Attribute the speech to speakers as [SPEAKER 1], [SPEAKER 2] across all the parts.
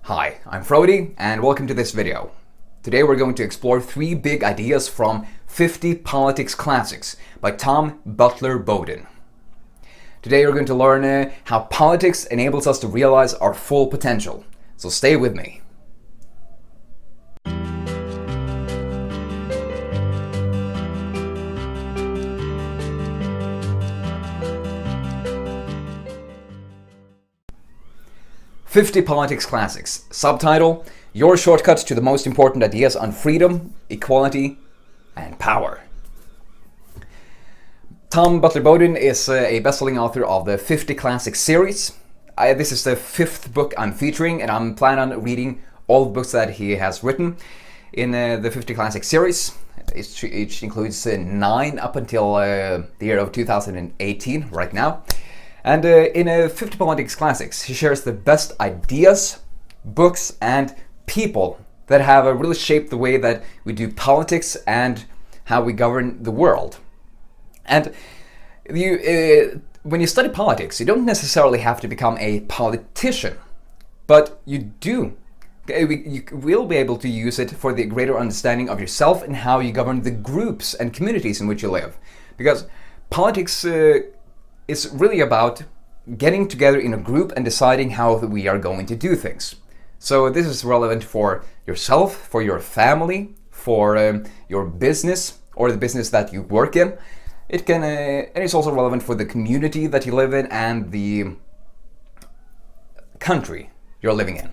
[SPEAKER 1] Hi, I'm Frode and welcome to this video. Today we're going to explore 3 big ideas from 50 Politics Classics by Butler Bowdon. Today we're going to learn how politics enables us to realize our full potential. So stay with me. "50 Politics Classics", subtitle, your shortcut to the most important ideas on freedom, equality, and power. Butler Bowdon is a best-selling author of the 50 Classics series. This is the 5th book I'm featuring, and I'm planning on reading all the books that he has written in the 50 Classics series. It includes 9 up until the year of 2018, right now. And in 50 Politics Classics, he shares the best ideas, books, and people that have really shaped the way that we do politics and how we govern the world. And when you study politics, you don't necessarily have to become a politician, but you will be able to use it for the greater understanding of yourself and how you govern the groups and communities in which you live. Because politics is really about getting together in a group and deciding how we are going to do things. So this is relevant for yourself, for your family, for your business or the business that you work in. And it's also relevant for the community that you live in and the country you're living in.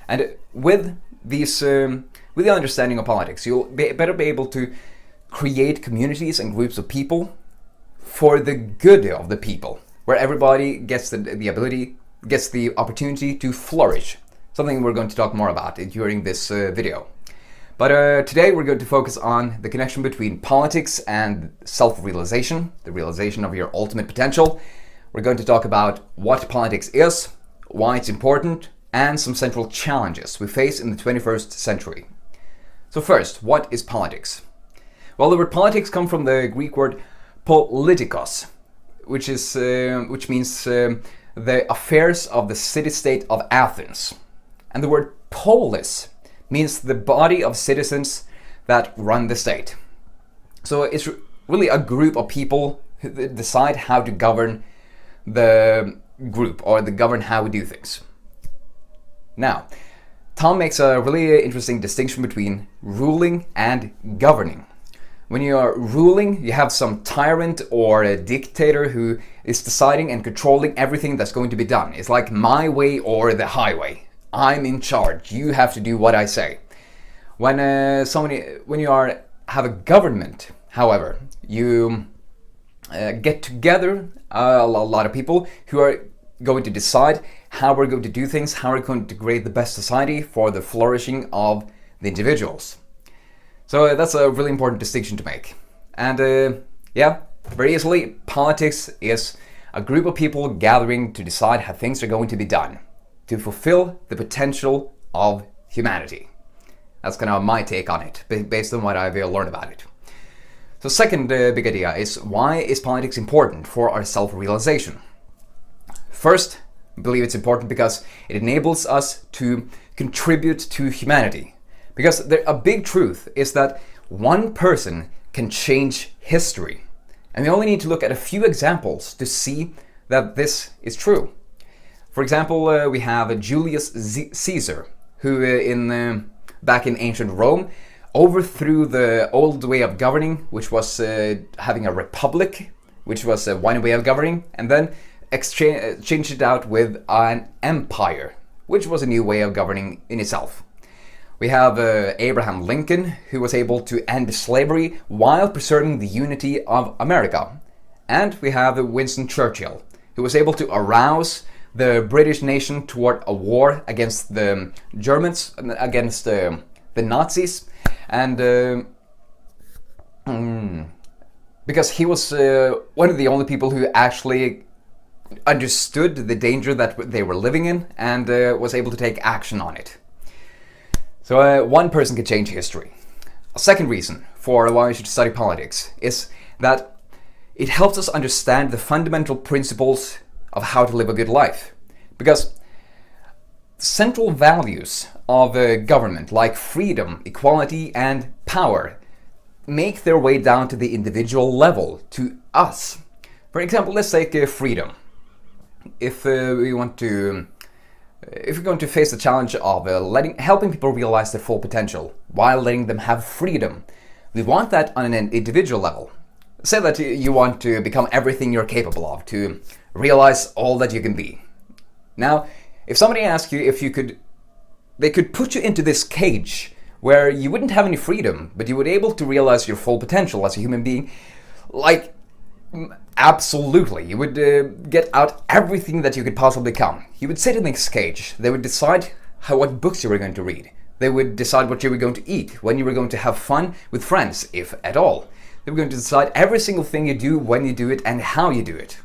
[SPEAKER 1] And with the understanding of politics, you'll better be able to create communities and groups of people for the good of the people, where everybody gets the opportunity to flourish. Something we're going to talk more about during this video. But today we're going to focus on the connection between politics and self-realization, the realization of your ultimate potential. We're going to talk about what politics is, why it's important, and some central challenges we face in the 21st century. So first, what is politics? Well, the word politics comes from the Greek word politikos, which means the affairs of the city-state of Athens. And the word polis means the body of citizens that run the state. So it's really a group of people who decide how to govern the group or govern how we do things. Now, Tom makes a really interesting distinction between ruling and governing. When you are ruling, you have some tyrant or a dictator who is deciding and controlling everything that's going to be done. It's like my way or the highway. I'm in charge. You have to do what I say. When you have a government, however, you get together a lot of people who are going to decide how we're going to do things, how we're going to create the best society for the flourishing of the individuals. So that's a really important distinction to make. And very easily, politics is a group of people gathering to decide how things are going to be done, to fulfill the potential of humanity. That's kind of my take on it, based on what I've learned about it. So second big idea is, why is politics important for our self-realization? First, I believe it's important because it enables us to contribute to humanity. Because a big truth is that one person can change history. And we only need to look at a few examples to see that this is true. For example, we have Julius Caesar, who back in ancient Rome overthrew the old way of governing, which was having a republic, which was one way of governing, and then changed it out with an empire, which was a new way of governing in itself. We have Abraham Lincoln, who was able to end slavery while preserving the unity of America. And we have Winston Churchill, who was able to arouse the British nation toward a war against the Germans, against the Nazis. And because he was one of the only people who actually understood the danger that they were living in and was able to take action on it. So one person can change history. A second reason for why we should study politics is that it helps us understand the fundamental principles of how to live a good life. Because central values of government, like freedom, equality, and power, make their way down to the individual level, to us. For example, let's take freedom. If we're going to face the challenge of helping people realize their full potential while letting them have freedom, we want that on an individual level. Say that you want to become everything you're capable of, to realize all that you can be. Now, if somebody asks you if they could put you into this cage where you wouldn't have any freedom, but you would be able to realize your full potential as a human being, like, absolutely, you would get out everything that you could possibly become. You would sit in this cage. They would decide what books you were going to read. They would decide what you were going to eat, when you were going to have fun with friends, if at all. They were going to decide every single thing you do, when you do it, and how you do it.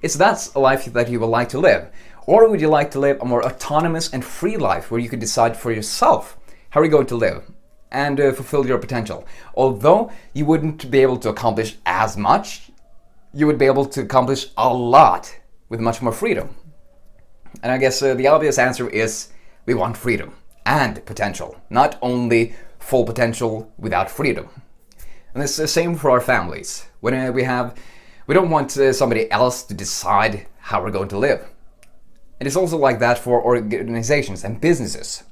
[SPEAKER 1] Is that a life that you would like to live? Or would you like to live a more autonomous and free life where you could decide for yourself how you're going to live and fulfill your potential? Although you wouldn't be able to accomplish as much, you would be able to accomplish a lot with much more freedom. And I guess the obvious answer is we want freedom and potential, not only full potential without freedom. And it's the same for our families. When we don't want somebody else to decide how we're going to live. It is also like that for organizations and businesses.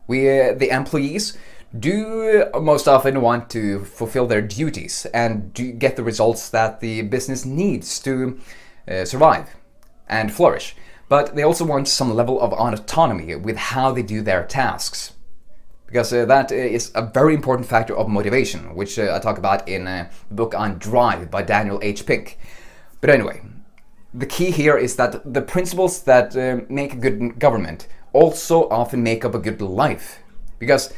[SPEAKER 1] The employees do most often want to fulfill their duties and get the results that the business needs to survive and flourish. But they also want some level of autonomy with how they do their tasks. Because that is a very important factor of motivation, which I talk about in the book on Drive by Daniel H. Pink. But anyway, the key here is that the principles that make a good government also often make up a good life. Because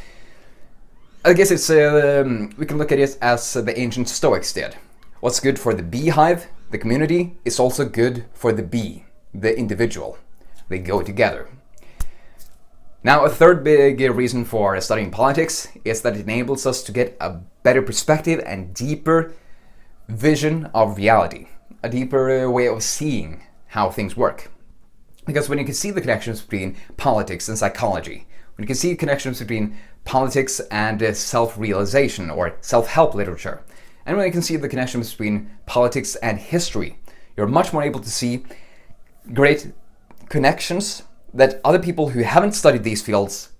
[SPEAKER 1] I guess it's we can look at it as the ancient Stoics did. What's good for the beehive, the community, is also good for the bee, the individual. They go together. Now, a third big reason for studying politics is that it enables us to get a better perspective and deeper vision of reality, a deeper way of seeing how things work. Because when you can see the connections between politics and psychology, when you can see connections between politics and self-realization or self-help literature, and when you can see the connections between politics and history, you're much more able to see great connections that other people who haven't studied these fields,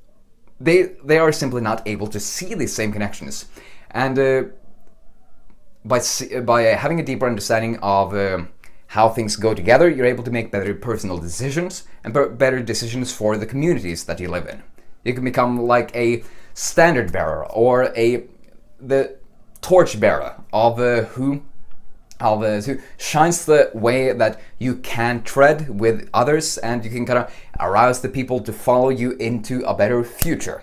[SPEAKER 1] they are simply not able to see these same connections. And by having a deeper understanding of how things go together, you're able to make better personal decisions and better decisions for the communities that you live in. You can become like a standard bearer or the torch bearer of who shines the way that you can tread with others, and you can kind of arouse the people to follow you into a better future.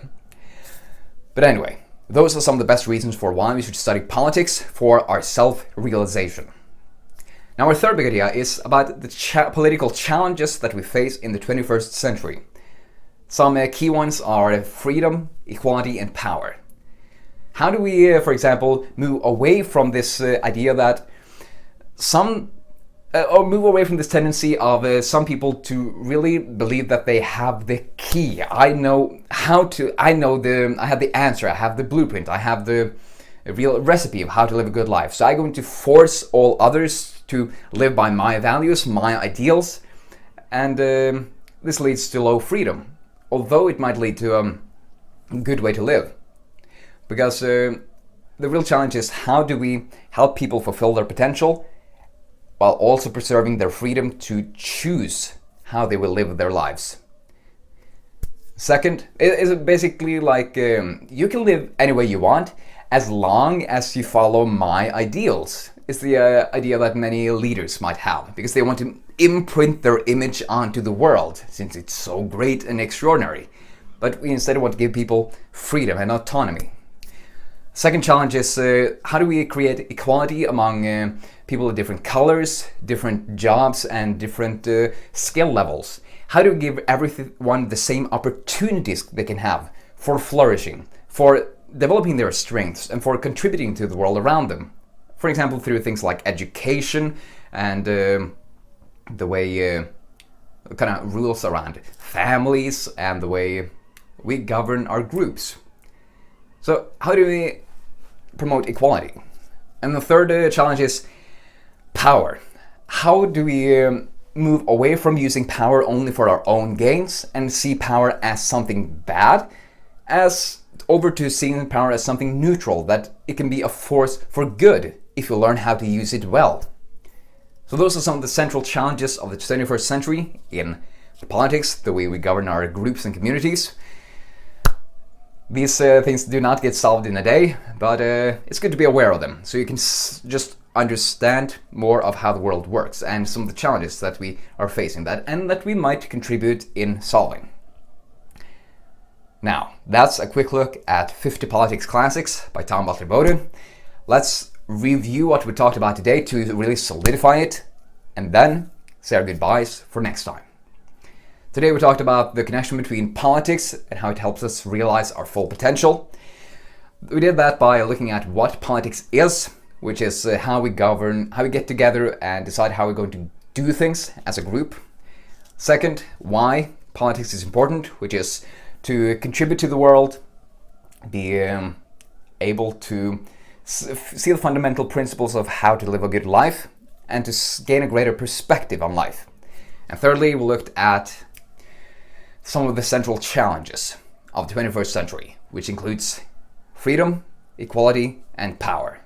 [SPEAKER 1] But anyway, those are some of the best reasons for why we should study politics for our self-realization. Now, our third big idea is about the political challenges that we face in the 21st century. Some key ones are freedom, equality, and power. How do we, for example, move away from this idea that or move away from this tendency of some people to really believe that they have the key. I have the answer, I have the blueprint, I have the real recipe of how to live a good life. So I'm going to force all others to live by my values, my ideals, and this leads to low freedom. Although it might lead to a good way to live. Because the real challenge is, how do we help people fulfill their potential while also preserving their freedom to choose how they will live their lives? Second, it is basically like you can live any way you want as long as you follow my ideals. It's the idea that many leaders might have, because they want to imprint their image onto the world since it's so great and extraordinary. But we instead want to give people freedom and autonomy. Second challenge is how do we create equality among people of different colors, different jobs, and different skill levels? How do we give everyone the same opportunities they can have for flourishing, for developing their strengths, and for contributing to the world around them? For example, through things like education and the way kind of rules around families and the way we govern our groups. So how do we promote equality? And the third challenge is power. How do we move away from using power only for our own gains and see power as something bad, as over to seeing power as something neutral, that it can be a force for good if you learn how to use it well? So those are some of the central challenges of the 21st century in politics, the way we govern our groups and communities. These things do not get solved in a day, but it's good to be aware of them, so you can just understand more of how the world works and some of the challenges that we are facing that and that we might contribute in solving. Now, that's a quick look at 50 Politics Classics by Butler Bowdon. Let's review what we talked about today to really solidify it, and then say our goodbyes for next time. Today we talked about the connection between politics and how it helps us realize our full potential. We did that by looking at what politics is, which is how we govern, how we get together and decide how we're going to do things as a group. Second, why politics is important, which is to contribute to the world, be able to see the fundamental principles of how to live a good life, and to gain a greater perspective on life. And thirdly, we looked at some of the central challenges of the 21st century, which includes freedom, equality, and power.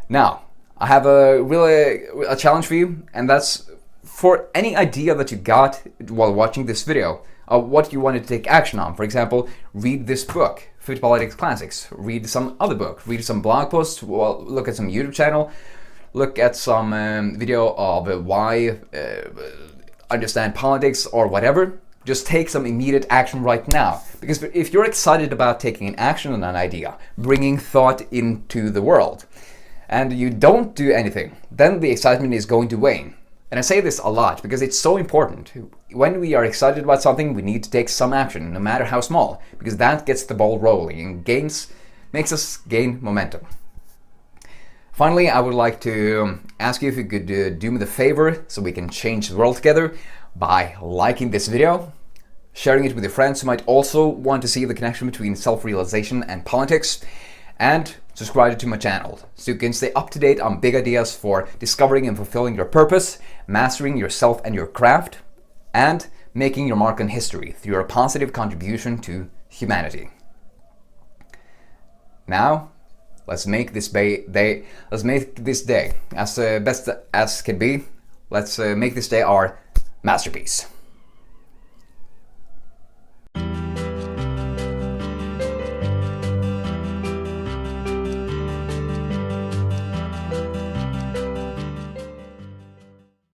[SPEAKER 1] Now, I have a challenge for you, and that's for any idea that you got while watching this video of what you wanted to take action on. For example, read this book, 50 Politics Classics, read some other book, read some blog posts, look at some YouTube channel, look at some video of why understand politics or whatever. Just take some immediate action right now. Because if you're excited about taking an action on an idea, bringing thought into the world, and you don't do anything, then the excitement is going to wane. And I say this a lot because it's so important. When we are excited about something, we need to take some action, no matter how small, because that gets the ball rolling and makes us gain momentum. Finally, I would like to ask you if you could do me the favor so we can change the world together by liking this video, sharing it with your friends who might also want to see the connection between self-realization and politics, and subscribe to my channel so you can stay up to date on big ideas for discovering and fulfilling your purpose, mastering yourself and your craft, and making your mark on history through your positive contribution to humanity. Now, let's make this day as best as can be. Let's make this day our masterpiece.